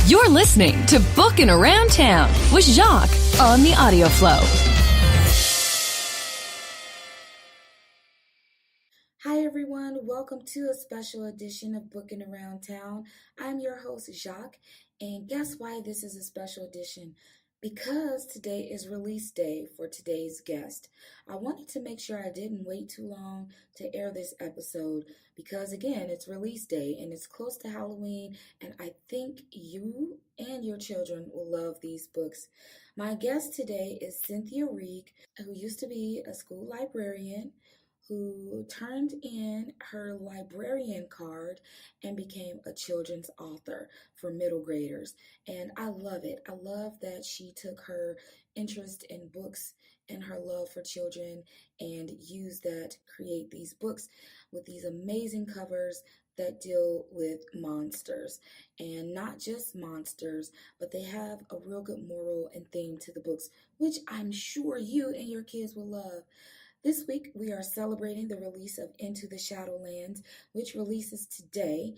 You're listening to Bookin Around Town with Jacques on the Audio Flow. Hi everyone, welcome to a special edition of Bookin Around Town. I'm your host Jacques, and guess why this is a special edition? Because today is release day for today's guest. I wanted to make sure I didn't wait too long to air this episode because again, it's release day and it's close to Halloween, and I think you and your children will love these books. My guest today is Cynthia Reeg, who used to be a school librarian, who turned in her librarian card and became a children's author for middle graders. And I love it. I love that she took her interest in books and her love for children and used that to create these books with these amazing covers that deal with monsters. And not just monsters, but they have a real good moral and theme to the books, which I'm sure you and your kids will love. This week, we are celebrating the release of Into the Shadowlands, which releases today.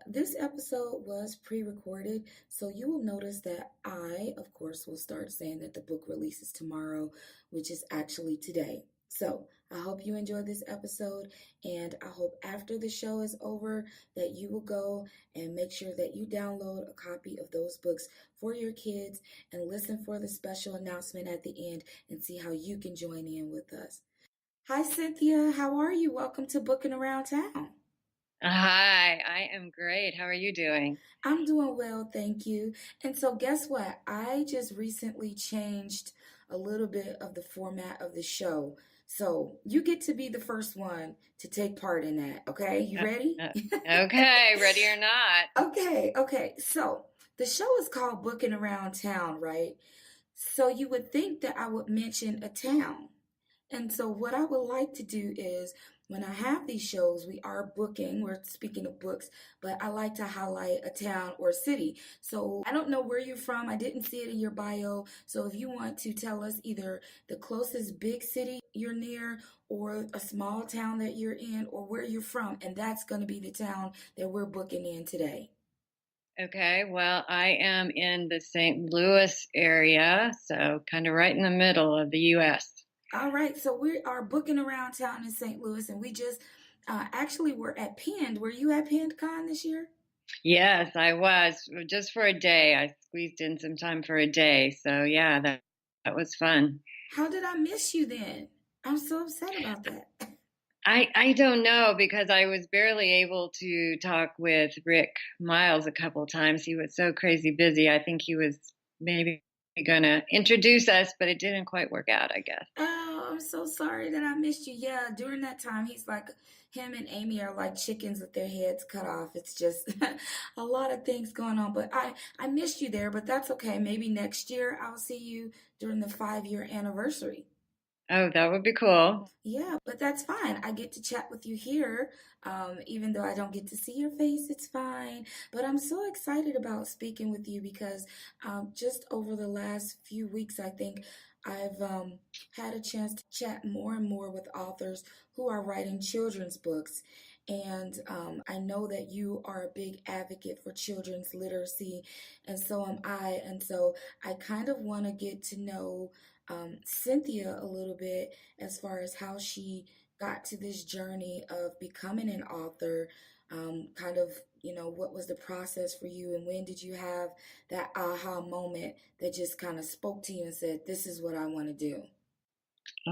This episode was pre-recorded, so you will notice that I, of course, will start saying that the book releases tomorrow, which is actually today. So I hope you enjoyed this episode, and I hope after the show is over that you will go and make sure that you download a copy of those books for your kids and listen for the special announcement at the end and see how you can join in with us. Hi, Cynthia. How are you? Welcome to Bookin Around Town. Hi, I am great. How are you doing? I'm doing well, thank you. And so guess what? I just recently changed a little bit of the format of the show. So you get to be the first one to take part in that, okay? You ready? Okay, ready or not. Okay. So the show is called Bookin Around Town, right? So you would think that I would mention a town. And so what I would like to do is when I have these shows, we're speaking of books, but I like to highlight a town or city. So I don't know where you're from. I didn't see it in your bio. So if you want to tell us either the closest big city you're near or a small town that you're in or where you're from, and that's going to be the town that we're booking in today. Okay, well, I am in the St. Louis area, so kind of right in the middle of the U.S. All right, so we are booking around town in St. Louis, and we just actually were at Pend. Were you at PendCon this year? Yes, I was, just for a day. I squeezed in some time for a day, so yeah, that was fun. How did I miss you then? I'm so upset about that. I don't know, because I was barely able to talk with Rick Miles a couple times. He was so crazy busy. I think he was maybe going to introduce us, but it didn't quite work out, I guess. Oh, I'm so sorry that I missed you. Yeah, during that time, him and Amy are like chickens with their heads cut off. It's just a lot of things going on. But I missed you there, but that's okay. Maybe next year I'll see you during the 5-year anniversary. Oh, that would be cool. Yeah, but that's fine. I get to chat with you here. Even though I don't get to see your face, it's fine. But I'm so excited about speaking with you because just over the last few weeks, I think I've had a chance to chat more and more with authors who are writing children's books. And I know that you are a big advocate for children's literacy, and so am I. And so I kind of want to get to know Cynthia a little bit as far as how she got to this journey of becoming an author, what was the process for you, and when did you have that aha moment that just kind of spoke to you and said, this is what I want to do?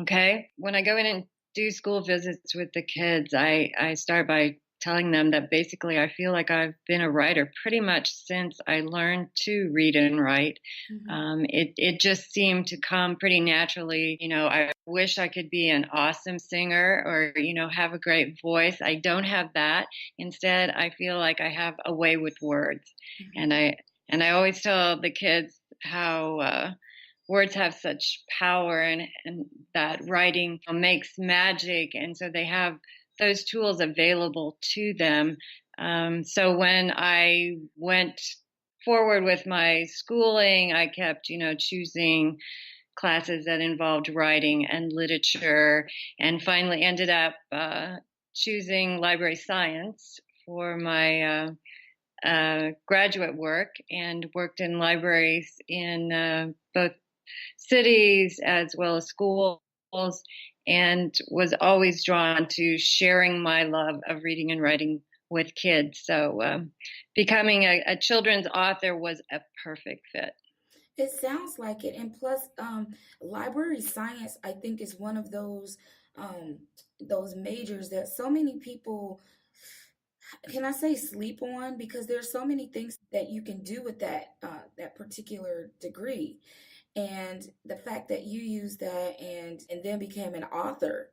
Okay. When I go in and do school visits with the kids, I start by telling them that basically I feel like I've been a writer pretty much since I learned to read and write. Mm-hmm. It just seemed to come pretty naturally. I wish I could be an awesome singer or, have a great voice. I don't have that. Instead, I feel like I have a way with words. Mm-hmm. And I always tell the kids how words have such power and that writing makes magic. And so they have those tools available to them. So when I went forward with my schooling, I kept, choosing classes that involved writing and literature, and finally ended up choosing library science for my graduate work and worked in libraries in both cities as well as schools, and was always drawn to sharing my love of reading and writing with kids. So becoming a children's author was a perfect fit. It sounds like it. And plus, library science, I think, is one of um, those majors that so many people, can I say, sleep on, because there's so many things that you can do with that particular degree. And the fact that you used that and then became an author,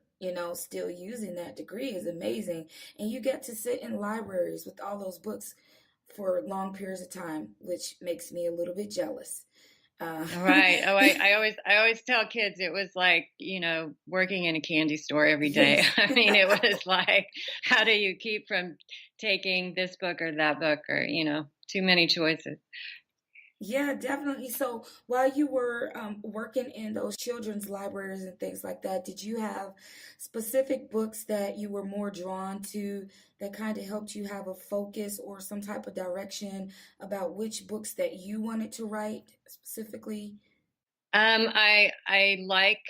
still using that degree is amazing. And you get to sit in libraries with all those books for long periods of time, which makes me a little bit jealous. Right. Oh, I always tell kids it was like, working in a candy store every day. Yes. I mean, it was like, how do you keep from taking this book or that book or, too many choices? Yeah, definitely. So while you were working in those children's libraries and things like that, did you have specific books that you were more drawn to that kind of helped you have a focus or some type of direction about which books that you wanted to write specifically? I like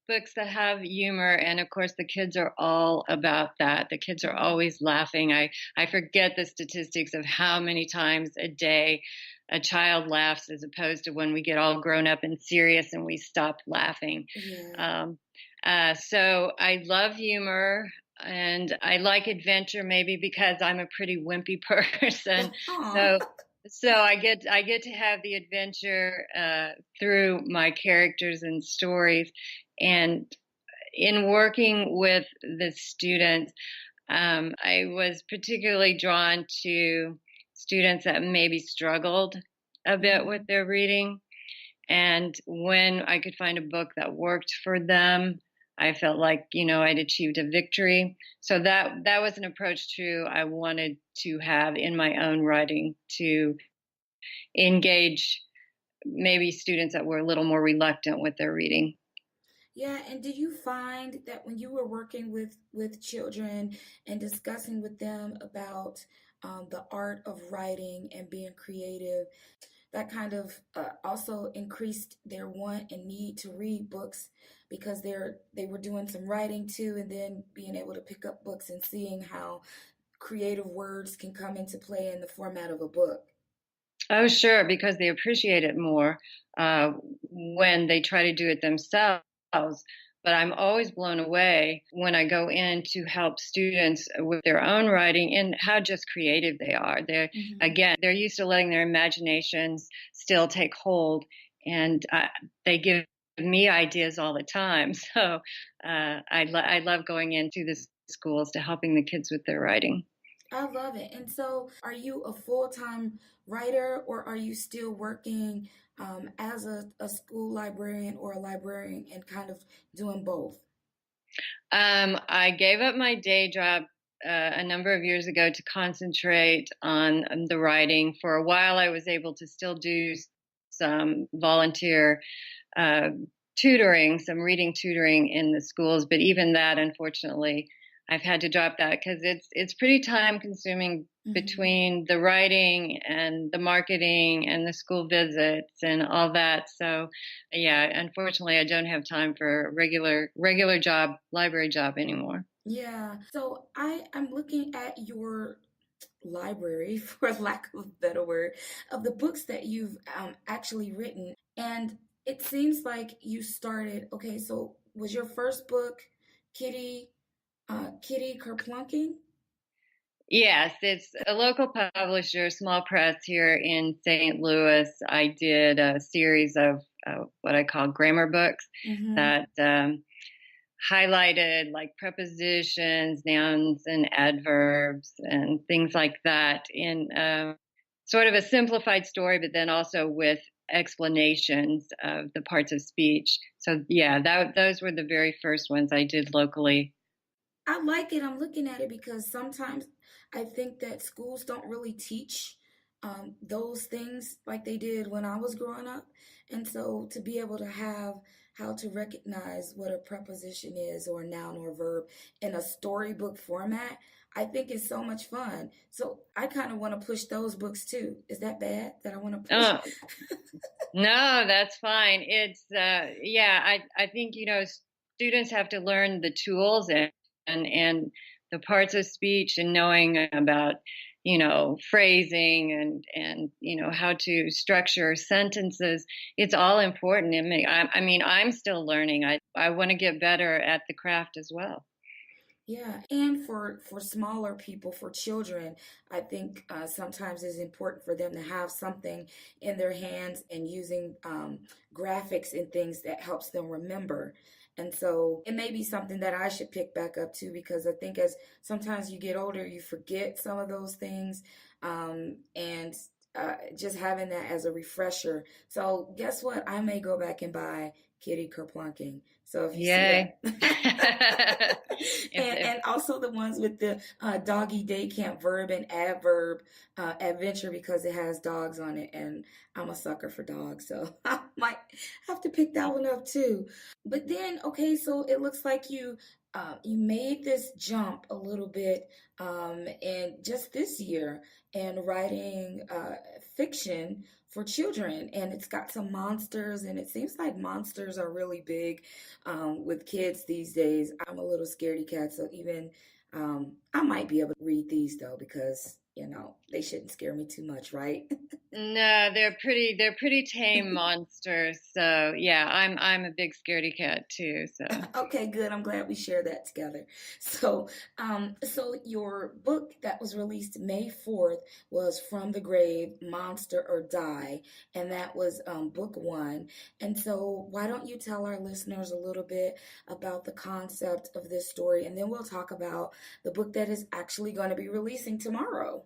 books that have humor, and of course, the kids are all about that. The kids are Mhm. always laughing. I forget the statistics of how many times a day a child laughs, as opposed to when we get all grown up and serious and we stop laughing. Yeah. Um, so I love humor. And I like adventure, maybe because I'm a pretty wimpy person. Aw. So I get to have the adventure through my characters and stories. And in working with the students, I was particularly drawn to students that maybe struggled a bit with Mhm. their reading. And when I could find a book that worked for them, I felt like, I'd achieved a victory. So that was an approach too I wanted to have in my own writing, to engage maybe students that were a little more reluctant with their reading. Yeah, and do you find that when you were working with children and discussing with them about the art of writing and being creative, that kind of also increased their want and need to read books because they were doing some writing too, and then being able to pick up books and seeing how creative words can come into play in the format of a book. Oh, sure, because they appreciate it more uh, when they try to do it themselves. But I'm always blown away when I go in to help students with their own writing and how just creative they are. Hmm. Again, they're used to letting their imaginations still take hold, and they give me ideas all the time. So I love going into the schools to helping the kids with their writing. I love it. And so, are you a full-time writer or are you still working as a school librarian or a librarian and kind of doing both? I gave up my day job a number of years ago to concentrate on the writing. For a while, I was able to still do some volunteer uh, tutoring, some reading tutoring in the schools, but even that, unfortunately, I've had to drop that because it's pretty time consuming Hmm. between the writing and the marketing and the school visits and all that. So, yeah, unfortunately, I don't have time for a regular job, library job anymore. Yeah. So I'm looking at your library, for lack of a better word, of the books that you've actually written, and it seems like you started. Okay, so was your first book Kitty Kitty Kerplunking? Yes, it's a local publisher, small press here in St. Louis. I did a series of what I call grammar books Mm-hmm. that highlighted like prepositions, nouns, and adverbs and things like that in sort of a simplified story, but then also with explanations of the parts of speech. So, yeah, those were the very first ones I did locally. I like it. I'm looking at it because sometimes I think that schools don't really teach those things like they did when I was growing up. And so to be able to have how to recognize what a preposition is or a noun or a verb in a storybook format, I think is so much fun. So I kind of want to push those books too. Is that bad that I want to push? Oh, no, that's fine. It's yeah, I think students have to learn the tools and the parts of speech and knowing about phrasing and how to structure sentences. It's all important. I mean, I'm still learning. I want to get better at the craft as well. Yeah, and for smaller people, for children, I think sometimes it's important for them to have something in their hands and using graphics and things that helps them remember. And so it may be something that I should pick back up too, because I think as sometimes you get older, you forget some of those things, and just having that as a refresher. So guess what? I may go back and buy Kitty Kerplunking. So if you see Yay. that. And also the ones with the doggy day camp verb and adverb adventure, because it has dogs on it, and I'm a sucker for dogs, so I might have to pick that one up too. But then, okay, so it looks like you made this jump a little bit, and just this year, and writing fiction for children, and it's got some monsters, and it seems like monsters are really big with kids these days. I'm a little scaredy cat, so even I might be able to read these though, because they shouldn't scare me too much, right? No, they're pretty tame monsters. So yeah, I'm a big scaredy cat too. So Okay, good. I'm glad we share that together. So your book that was released May 4th was From the Grave, Monster or Die, and that was book one. And so why don't you tell our listeners a little bit about the concept of this story, and then we'll talk about the book that is actually going to be releasing tomorrow.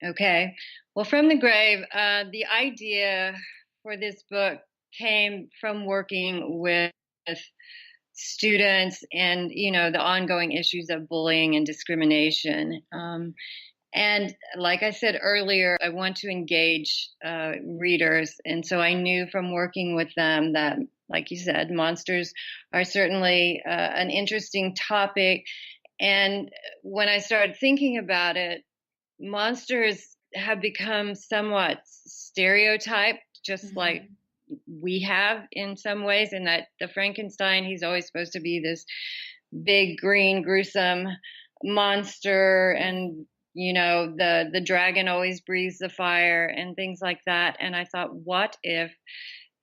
okay. Well, From the Grave, the idea for this book came from working with students and the ongoing issues of bullying and discrimination. And like I said earlier, I want to engage readers, and so I knew from working with them that, like you said, monsters are certainly an interesting topic. And when I started thinking about it, monsters have become somewhat stereotyped, just like Mm-hmm. we have in some ways, in that the Frankenstein, he's always supposed to be this big green gruesome monster, and the dragon always breathes the fire and things like that. And I thought, what if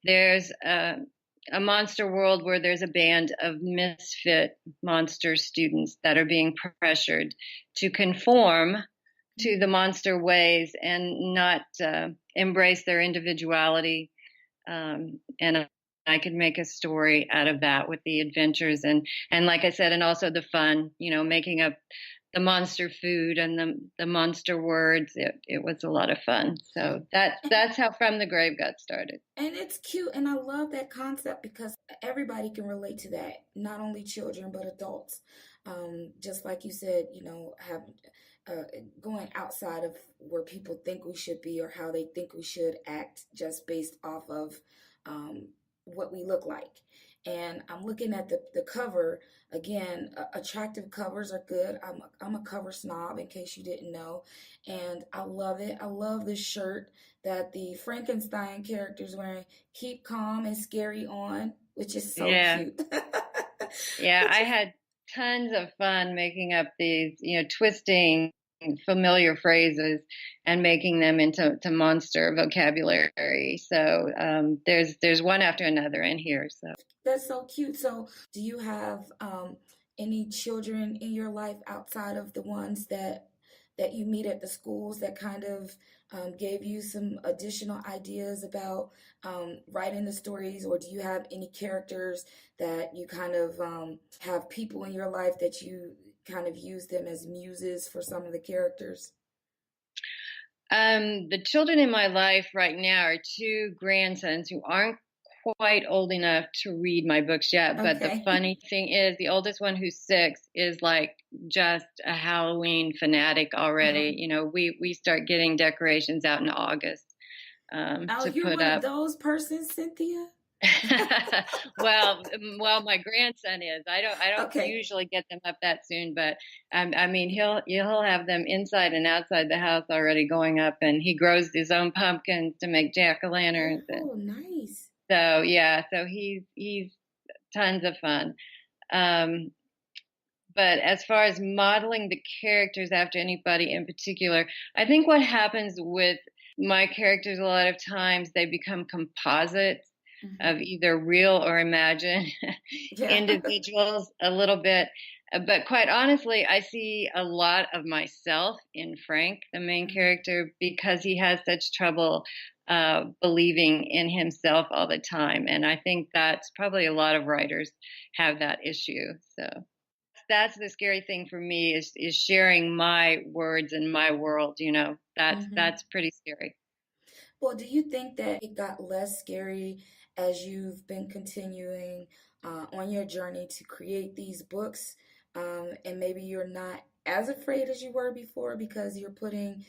there's a monster world where there's a band of misfit monster students that are being pressured to conform to the monster ways and not embrace their individuality. And I could make a story out of that with the adventures and like I said, and also the fun, making up the monster food and the monster words. It was a lot of fun. So that's how From the Grave got started. And it's cute, and I love that concept because everybody can relate to that, not only children but adults. Just like you said, have uh, going outside of where people think we should be or how they think we should act, just based off of what we look like. And I'm looking at the cover again. Attractive covers are good. I'm a cover snob, in case you didn't know, and I love it. I love this shirt that the Frankenstein character is wearing. Keep calm and scary on, which is so Yeah. cute. Yeah, Which I is had tons of fun making up these, twisting familiar phrases and making them into monster vocabulary. So there's one after another in here. So That's so cute. So, do you have any children in your life outside of the ones that you meet at the schools that kind of gave you some additional ideas about writing the stories, or do you have any characters that you kind of have people in your life that you kind of use them as muses for some of the characters? the children in my life right now are two grandsons who aren't quite old enough to read my books yet. But the Okay. funny thing is, the oldest one, who's 6, is like just a Halloween fanatic already. We start getting decorations out in August Oh, to you're put one of up. those persons, Cynthia? Well, my grandson is. I don't Okay. usually get them up that soon, but I mean, he'll have them inside and outside the house already going up, and he grows his own pumpkins to make jack-o'-lanterns, and Oh, nice. so yeah, so he's tons of fun. Um, but as far as modeling the characters after anybody in particular, I think what happens with my characters a lot of times, they become composites Hmm. of either real or imagined Yeah. individuals a little bit. But quite honestly, I see a lot of myself in Frank, the main Mhm. character, because he has such trouble believing in himself all the time. And I think that's probably a lot of writers have that issue. So that's the scary thing for me, is sharing my words and my world. Hmm. That's pretty scary. Well, do you think that it got less scary as you've been continuing on your journey to create these books? And maybe you're not as afraid as you were before because you're putting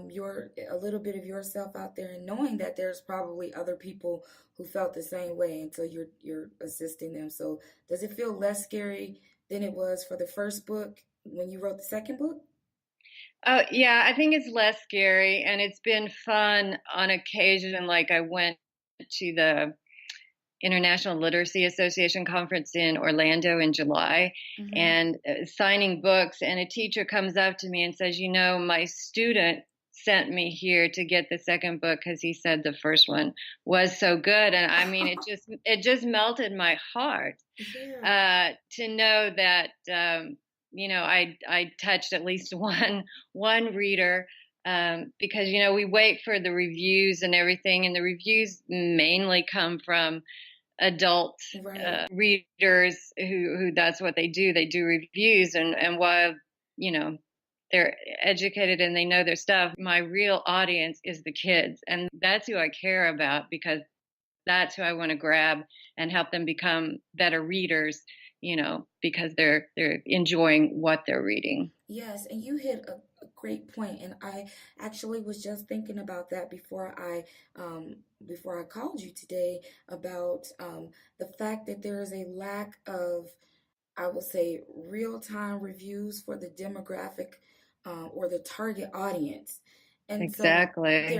your a little bit of yourself out there and knowing that there's probably other people who felt the same way, and so you're assisting them. So does it feel less scary than it was for the first book when you wrote the second book? Oh, yeah, I think it's less scary, and it's been fun on occasion. Like, I went to the International Literacy Association conference in Orlando in July, Mm-hmm. and signing books, and a teacher comes up to me and says, my student sent me here to get the second book because he said the first one was so good. And I mean, it just melted my heart Yeah. to know that I touched at least one reader, because we wait for the reviews and everything, and the reviews mainly come from adult Right. readers who that's what they do. They do reviews, and while you know they're educated and they know their stuff, my real audience is the kids, and that's who I care about, because that's who I want to grab and help them become better readers, because they're enjoying what they're reading. Yes, and you hit a great point, and I actually was just thinking about that before I called you today about the fact that there is a lack of, I will say, real-time reviews for the demographic or the target audience. And so there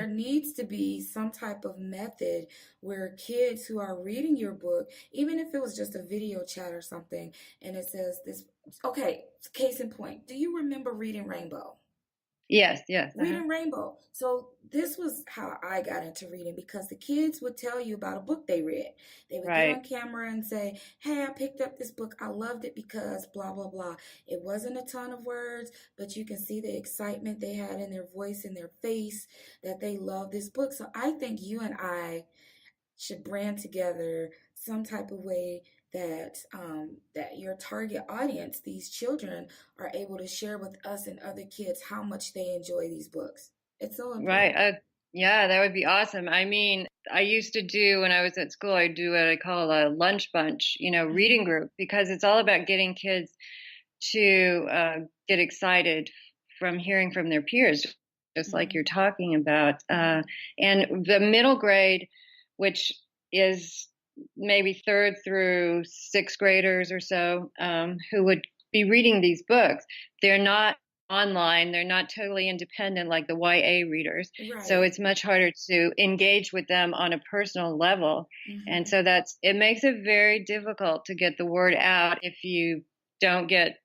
Exactly. needs to be some type of method where kids who are reading your book, even if it was just a video chat or something, and it says this, okay, case in point, do you remember Reading Rainbow? Yes, yes. Uh-huh. Reading Rainbow. So this was how I got into reading because the kids would tell you about a book they read. They would get Right. on camera and say, "Hey, I picked up this book. I loved it because blah blah blah." It wasn't a ton of words, but you can see the excitement they had in their voice and their face that they love this book. So I think you and I should brand together some type of way that your target audience, these children, are able to share with us and other kids how much they enjoy these books. It's so Right. important. Yeah, that would be awesome. I mean, I used to do, when I was at school, I do what I call a lunch bunch, reading Hmm. group, because it's all about getting kids to get excited from hearing from their peers, just like you're Hmm. talking about. Hmm. And the middle grade, which is maybe third through sixth graders or so, who would be reading these books, they're not online, they're not totally independent like the YA readers. So Right. it's much harder to engage with them on a personal level. And Hmm. so it makes it very difficult to get the word out if you don't get,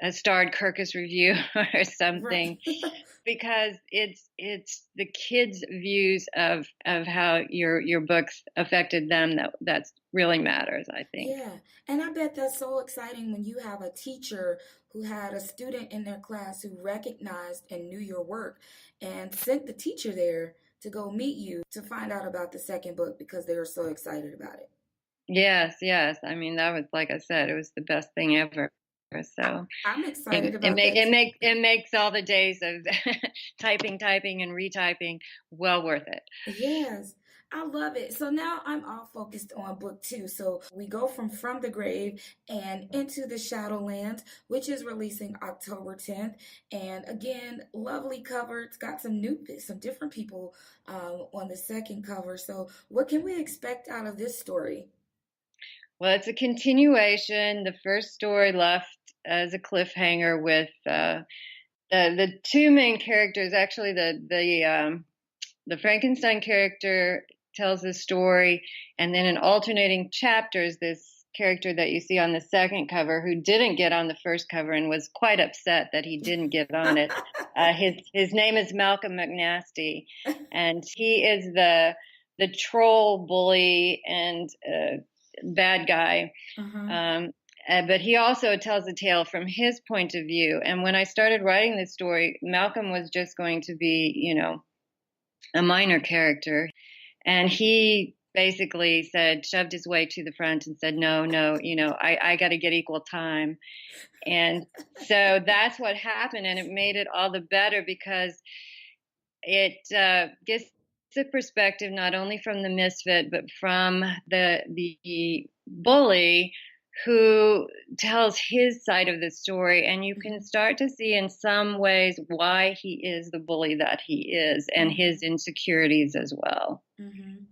a starred Kirkus review or Right. something, because it's the kids' views of how your books affected them that really matters, I think. Yeah, and I bet that's so exciting when you have a teacher who had a student in their class who recognized and knew your work and sent the teacher there to go meet you to find out about the second book because they were so excited about it. Yes, yes. I mean, that was, like I said, it was the best thing ever. So I'm excited it about make that it too. make it makes all the days of typing and retyping well worth it. Yes. I love it. So now I'm all focused on book two. So we go from the grave and Into the Shadowlands, which is releasing October 10th. And again, lovely cover. It's got some different people on the second cover. So what can we expect out of this story? Well, it's a continuation. The first story left as a cliffhanger with the two main characters. Actually, the Frankenstein character tells the story, and then in alternating chapters, this character that you see on the second cover, who didn't get on the first cover and was quite upset that he didn't get on it. His name is Malcolm McNasty, and he is the troll bully and bad guy. Uh-huh. But he also tells the tale from his point of view. And when I started writing this story, Malcolm was just going to be, a minor character. And he basically shoved his way to the front and said, no, I got to get equal time. And so that's what happened. And it made it all the better because it gives a perspective not only from the misfit, but from the bully who tells his side of the story. And you can start to see in some ways why he is the bully that he is and his insecurities as well. Mm-hmm.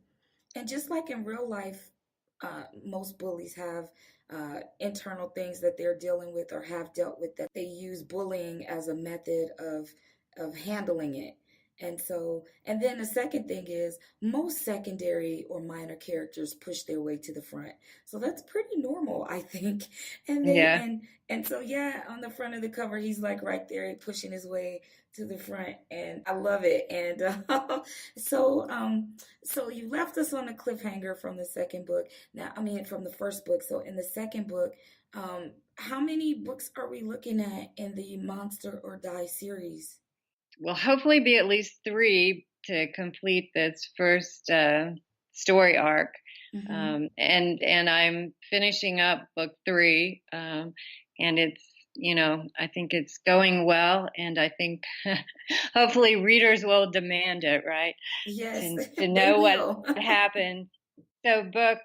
And just like in real life, most bullies have internal things that they're dealing with or have dealt with, that they use bullying as a method of handling it. And then the second thing is most secondary or minor characters push their way to the front. So that's pretty normal, I think. And they Yeah. and so yeah, on the front of the cover, he's like right there pushing his way to the front, and I love it. And so so you left us on a cliffhanger from the second book. Now, I mean, from the first book. So in the second book, how many books are we looking at in the Monster or Die series? Will hopefully be at least 3 to complete this first story arc. Mm-hmm. And I'm finishing up book 3, and it's I think it's going well, and I think hopefully readers will demand it, right? Yes, To they know what will. happened. So book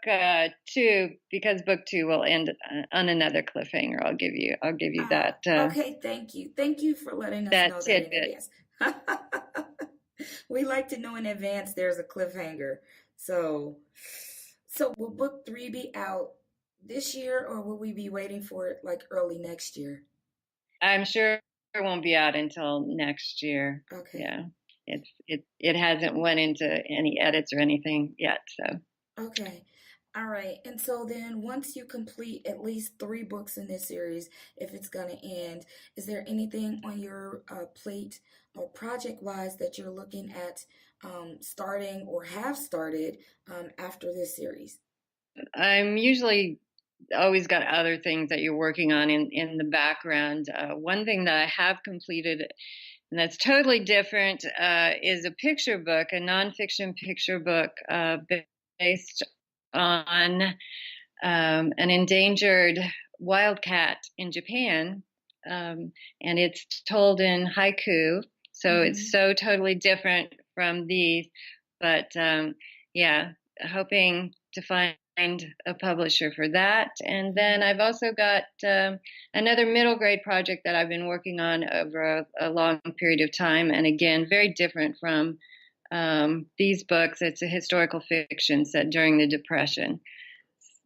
2, because book 2 will end on another cliffhanger. I'll give you Okay, thank you. Thank you for letting us that know that in tidbit. advance. We like to know in advance there's a cliffhanger. So, so will book three be out this year, or will we be waiting for it like early next year? I'm sure it won't be out until next year. Okay. Yeah. It hasn't went into any edits or anything yet, so. Okay. All right. And so then once you complete at least three books in this series, if it's going to end, is there anything on your plate or project wise that you're looking at starting or have started after this series? I'm usually always got other things that you're working on in the background. One thing that I have completed, and that's totally different, is a picture book, a nonfiction picture book based on an endangered wildcat in Japan. And it's told in haiku. So it's Mm-hmm. so totally different from these. But yeah, hoping to find a publisher for that. And then I've also got another middle grade project that I've been working on over a long period of time. And again, very different from these books. It's a historical fiction set during the Depression.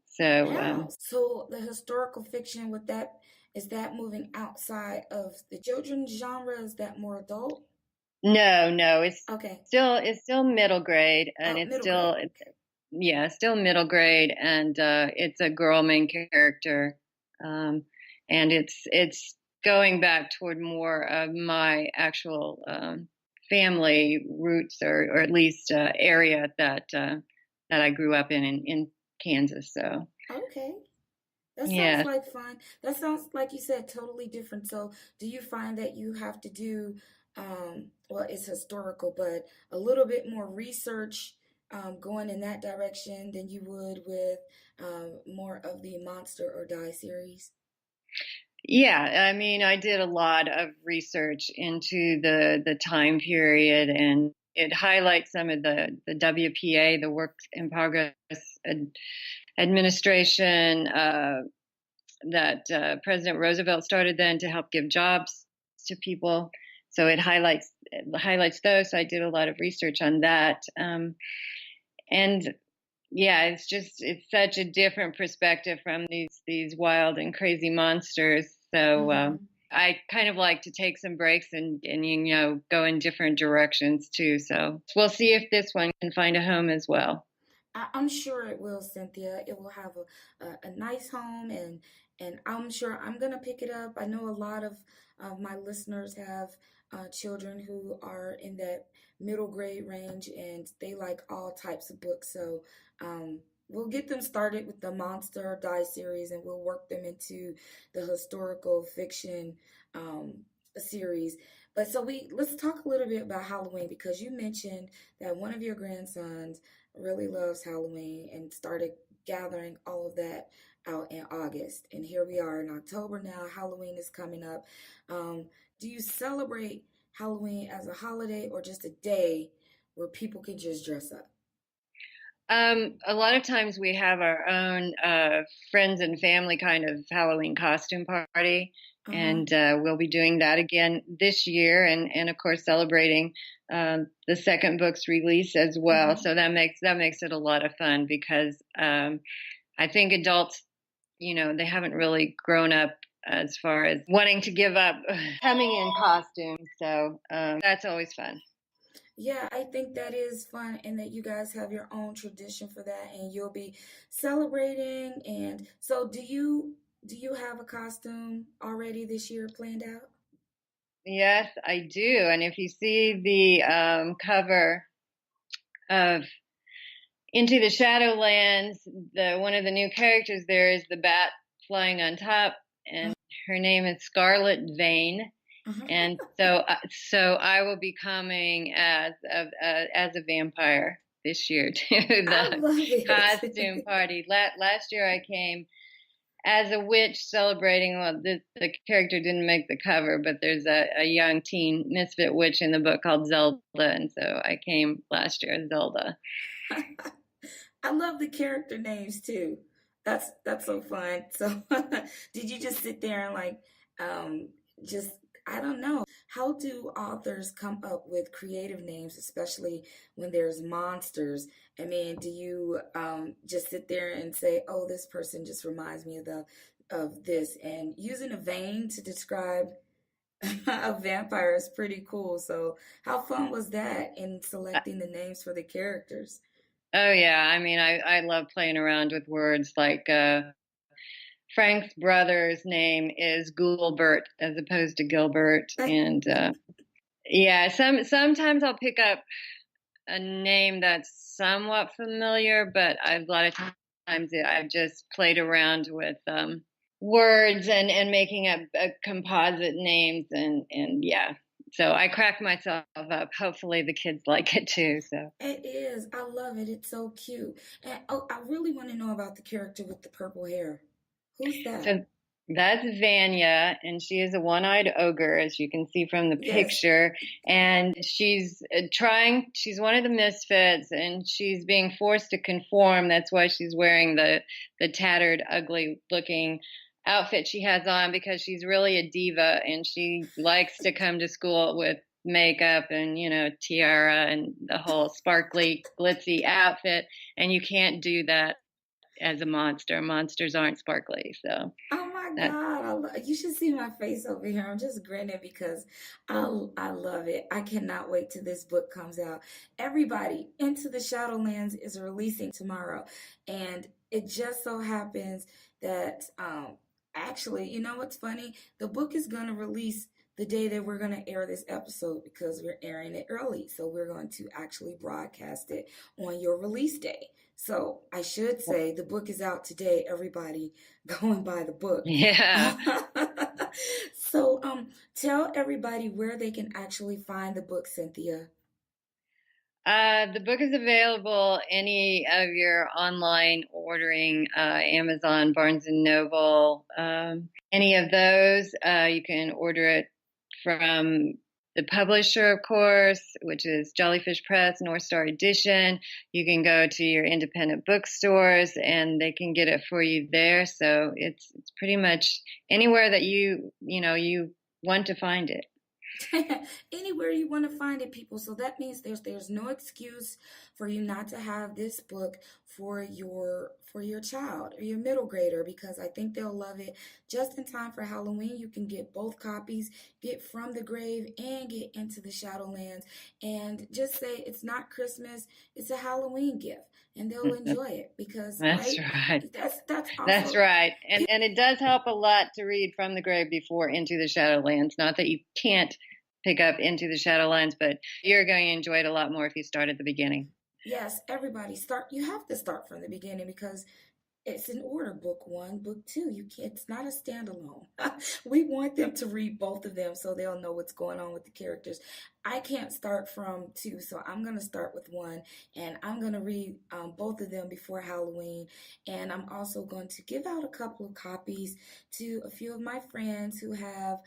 So Wow. So the historical fiction with that, is that moving outside of the children's genre? Is that more adult? no, Okay. it's still middle grade, and Oh, middle grade. Okay. yeah, still middle grade, and it's a girl main character, and it's going back toward more of my actual family roots, or at least area that I grew up in Kansas. So Okay. That sounds yeah. like fun. That sounds like you said totally different. So, do you find that you have to do, well, it's historical, but a little bit more research going in that direction than you would with more of the Monster or Die series? Yeah, I mean, I did a lot of research into the time period and it highlights some of the WPA, the Work in Progress Administration, that President Roosevelt started then to help give jobs to people. So it highlights those. So I did a lot of research on that, and yeah, it's such a different perspective from these wild and crazy monsters. So I kind of like to take some breaks and go in different directions too. So we'll see if this one can find a home as well. I'm sure it will, Cynthia. It will have a nice home, and I'm sure I'm gonna pick it up. I know a lot of my listeners have children who are in that middle grade range, and they like all types of books. So um, we'll get them started with the Monster or Die series, and we'll work them into the historical fiction um, series. But so let's talk a little bit about Halloween, because you mentioned that one of your grandsons really loves Halloween and started gathering all of that out in August. And here we are in October now. Halloween is coming up. Do you celebrate Halloween as a holiday or just a day where people can just dress up? A lot of times we have our own friends and family kind of Halloween costume party, Uh-huh. and we'll be doing that again this year, and of course celebrating the second book's release as well. Mm-hmm. So that makes it a lot of fun because I think adults, they haven't really grown up as far as wanting to give up coming in costume. So that's always fun. Yeah, I think that is fun, and that you guys have your own tradition for that, and you'll be celebrating. And so, do you have a costume already this year planned out? Yes, I do. And if you see the cover of Into the Shadowlands, the one of the new characters there is the bat flying on top, and her name is Scarlet Vane. Uh-huh. And so I will be coming as a vampire this year to I the love costume it. party. Last year I came as a witch celebrating. Well, the character didn't make the cover, but there's a young teen misfit witch in the book called Zelda, and so I came last year as Zelda. I love the character names too. That's so fun. So, did you just sit there and like um just I don't know. How do authors come up with creative names, especially when there's monsters? I mean, do you just sit there and say, "Oh, this person just reminds me of this," and using a vein to describe a vampire is pretty cool. So, how fun was that in selecting the names for the characters? Oh yeah, I mean I love playing around with words like Frank's brother's name is Gulbert as opposed to Gilbert, and yeah, sometimes I'll pick up a name that's somewhat familiar, but a lot of times I've just played around with words and making up composite names, and yeah. So I crack myself up. Hopefully the kids like it too. So. It is. I love it. It's so cute. And oh, I really want to know about the character with the purple hair. Who's that? So that's Vanya, and she is a one-eyed ogre, as you can see from the Yes. picture. And she's she's one of the misfits, and she's being forced to conform. That's why she's wearing the tattered, ugly-looking outfit she has on, because she's really a diva, and she likes to come to school with makeup and tiara and the whole sparkly glitzy outfit, and you can't do that as a monster. Monsters aren't sparkly, so Oh my that. God. You should see my face over here. I'm just grinning because I love it. I cannot wait till this book comes out. Everybody, Into the Shadowlands is releasing tomorrow. And it just so happens that actually, you know what's funny? The book is going to release the day that we're going to air this episode, because we're airing it early. So we're going to actually broadcast it on your release day. So I should say the book is out today, everybody. Go and buy the book. Yeah. So tell everybody where they can actually find the book, Cynthia. The book is available any of your online ordering, Amazon, Barnes and Noble, any of those. You can order it from the publisher, of course, which is Jellyfish Press, North Star Edition. You can go to your independent bookstores and they can get it for you there. So it's pretty much anywhere that you want to find it. Anywhere you want to find it, people. So that means there's no excuse for you not to have this book for your child or your middle grader, because I think they'll love it. Just in time for Halloween, you can get both copies, get From the Grave and get Into the Shadowlands, and just say it's not Christmas, it's a Halloween gift, and they'll enjoy it because That's right, right. that's That's also right. And it does help a lot to read From the Grave before Into the Shadowlands. Not that you can't pick up Into the Shadowlands, but you're going to enjoy it a lot more if you start at the beginning. yes, everybody start. You have to start from the beginning because it's in order, book one, book two. You can't, it's not a standalone. We want them to read both of them so they'll know what's going on with the characters. I can't start from two, so I'm going to start with one, and I'm going to read both of them before Halloween. And I'm also going to give out a couple of copies to a few of my friends who have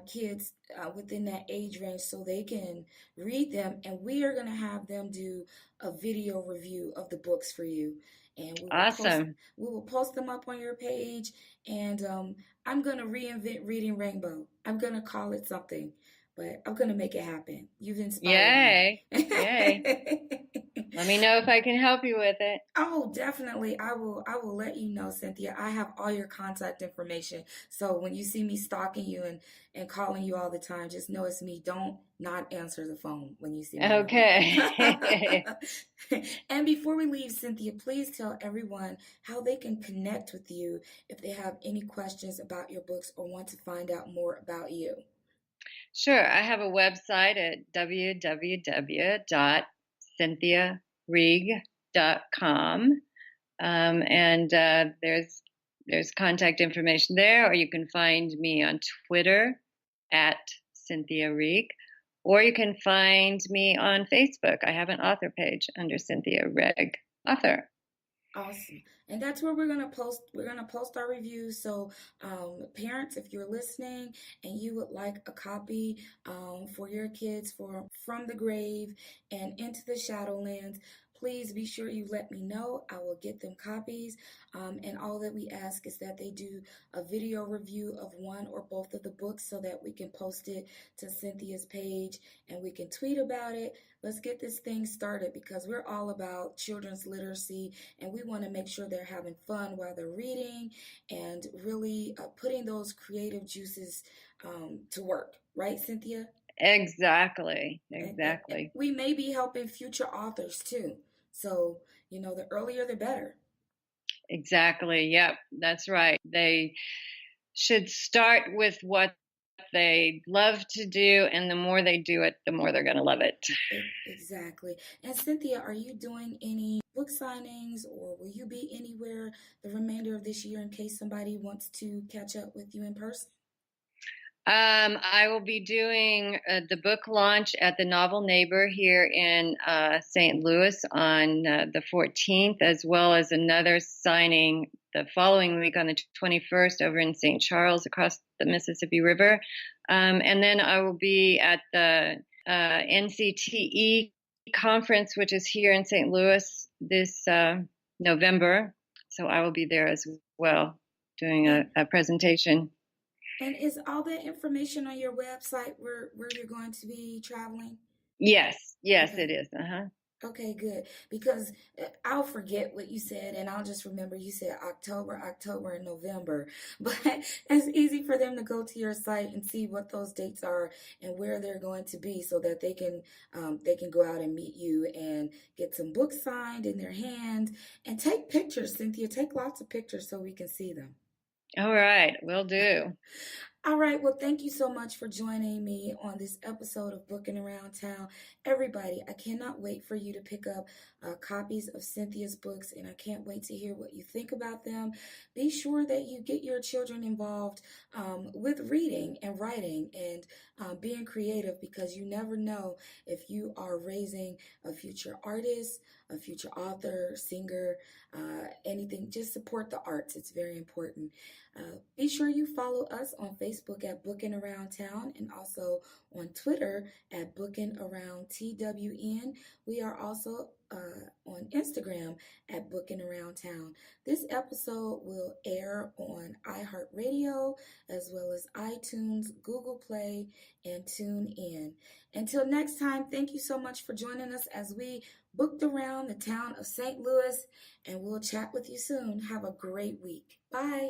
kids within that age range so they can read them. And we are going to have them do a video review of the books for you, and Awesome. we will post them up on your page. And I'm gonna reinvent Reading Rainbow. I'm gonna call it something, but I'm gonna make it happen. You've inspired Yay. me. Yay. Let me know if I can help you with it. Oh, definitely. I will let you know, Cynthia. I have all your contact information. So when you see me stalking you and calling you all the time, just know it's me. Don't not answer the phone when you see me. Okay. And before we leave, Cynthia, please tell everyone how they can connect with you if they have any questions about your books or want to find out more about you. Sure. I have a website at www.cynthiareeg.com. And there's contact information there, or you can find me on Twitter at Cynthia Reeg, or you can find me on Facebook. I have an author page under Cynthia Reeg, author. Awesome. And that's where we're gonna post our reviews. So parents, if you're listening and you would like a copy for your kids for From the Grave and Into the Shadowlands, please be sure you let me know. I will get them copies. And all that we ask is that they do a video review of one or both of the books so that we can post it to Cynthia's page and we can tweet about it. Let's get this thing started because we're all about children's literacy, and we want to make sure they're having fun while they're reading and really putting those creative juices to work. Right, Cynthia? Exactly. And we may be helping future authors too. So, the earlier the better. Exactly. Yep. That's right. They should start with what they love to do, and the more they do it, the more they're going to love it. Exactly. And Cynthia, are you doing any book signings, or will you be anywhere the remainder of this year in case somebody wants to catch up with you in person? I will be doing the book launch at the Novel Neighbor here in St. Louis on the 14th, as well as another signing the following week on the 21st over in St. Charles across the Mississippi River. And then I will be at the NCTE conference, which is here in St. Louis this November. So I will be there as well doing a presentation. And is all that information on your website where you're going to be traveling? Yes, Okay. it is. Okay, good. Because I'll forget what you said and I'll just remember you said October, and November. But it's easy for them to go to your site and see what those dates are and where they're going to be so that they can go out and meet you and get some books signed in their hand and take pictures, Cynthia. Take lots of pictures so we can see them. All right, will do. All right. Well, thank you so much for joining me on this episode of Bookin Around Town. Everybody, I cannot wait for you to pick up copies of Cynthia's books, and I can't wait to hear what you think about them. Be sure that you get your children involved with reading and writing, and being creative, because you never know if you are raising a future artist, a future author, singer, anything. Just support the arts. It's very important. Be sure you follow us on Facebook at Bookin Around Town, and also on Twitter at Bookin Around TWN. We are also on Instagram at Bookin Around Town. This episode will air on iHeartRadio as well as iTunes, Google Play, and TuneIn. Until next time, thank you so much for joining us as we booked around the town of St. Louis, and we'll chat with you soon. Have a great week. Bye.